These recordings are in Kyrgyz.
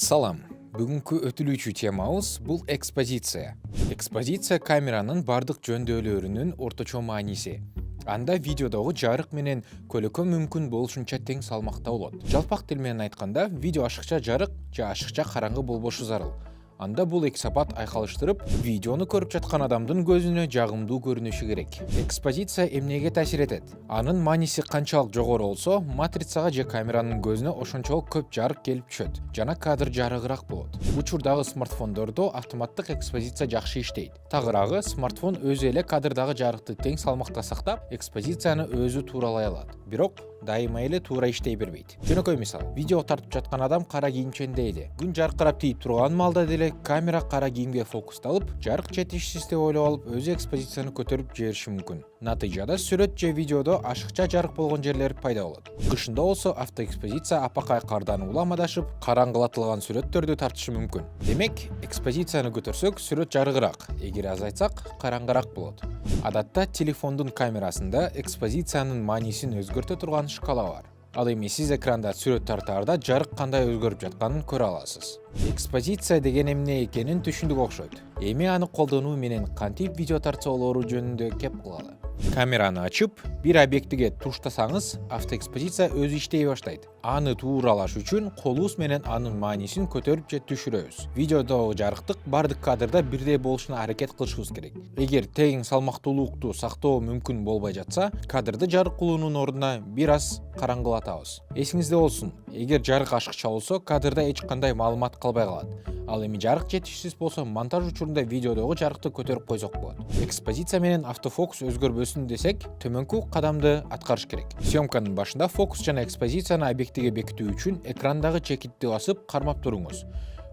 Салам. Бүгүнкү өтүлүүчү темабыз бул экспозиция. Экспозиция камеранын бардык жөндөөлөрүнүн орточо мааниси. Анда видеодогу жарык менен көлөкө мүмкүн болушунча тең салмакта болот. Жалпак тил менен айтканда, видео ашыкча жарык же ашыкча караңгы болбошу зарыл. Анда бул эки сапат айкалыштырып, видеону көрүп жаткан адамдын көзүнө жагымдуу көрүнүшү керек. Экспозиция эмнеге таасир этет? Анын мааниси канчалык жогору болсо, матрицага же камеранын көзүнө ошончолук көп жарык келип түшөт жана кадр жарыгыраак болот. Учурдагы смартфондордо автоматтык экспозиция жакшы иштейт. Тагыраагы, смартфон өзү эле кадрдагы жарыкты тең салмакта сактап, экспозицияны өзү тууралай алат. Бирок дайыма эле туура иштей бербейт. Жөнөкөй мисал, видео тартып жаткан адам кара кийимчендейди. Күн жаркырап тийип турган маалда деле камера кара кийимге фокусталып, жарык жетишсиз деп ойлоп алып, өзү экспозицияны көтөрүп жибериши мүмкүн. Натыйжада сүрөт же видеодо ашыкча жарык болгон жерлер пайда болот. Кышында болсо автоэкспозиция апакай кардан улам адашып, караңгылатылган сүрөттөрдү тартышы мүмкүн. Демек, экспозицияны көтөрсөк, сүрөт жарыгыраак, эгер азайтсак, караңгыраак болот. Адатта телефондун камерасында экспозициянын маанисин өзгөртө турган шкала бар. Ал эми сиз экранда сүрөт тартаарда жарык кандай өзгөрүп жатканын көрө аласыз. Экспозиция деген эмне экенин түшүндүк окшойт. Эми аны колдонуу менен кантип видео тартса болору жөнүндө кеп кылалы. Камераны ачып, бир объектиге туштасаңыз, автоэкспозиция өзү иштей баштайт. Аны тууралаш үчүн колубуз менен анын маанисин көтөрүп же түшүрөбүз. Видеодогу жарыктык бардык кадрда бирдей болушуна аракет кылышыбыз керек. Эгер тең салмактуулукту сактоо мүмкүн болбой жатса, кадрды жарык кылуунун ордуна бир аз караңгылатабыз. Эсиңизде болсун, эгер жарык ашыкча болсо, кадрда эч кандай маалымат калбай калат. Ал эми жарык жетишсиз болсо, монтаж учурунда видеодогу жарыкты көтөрүп койсок болот. Экспозиция менен автофокус өзгөрбөсүн десек, төмөнкү кадамды аткарыш керек. Съемканын башында фокус жана экспозицияны объектиге бекитүү үчүн экрандагы чекитти басып кармап туруңуз.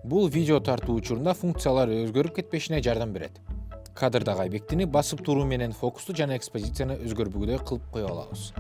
Бул видео тартуу учурунда функциялар өзгөрүп кетпешине жардам берет. Кадрдагы объектини басып туруу менен фокусту жана экспозицияны өзгөрбөгүдөй кылып кое алабыз.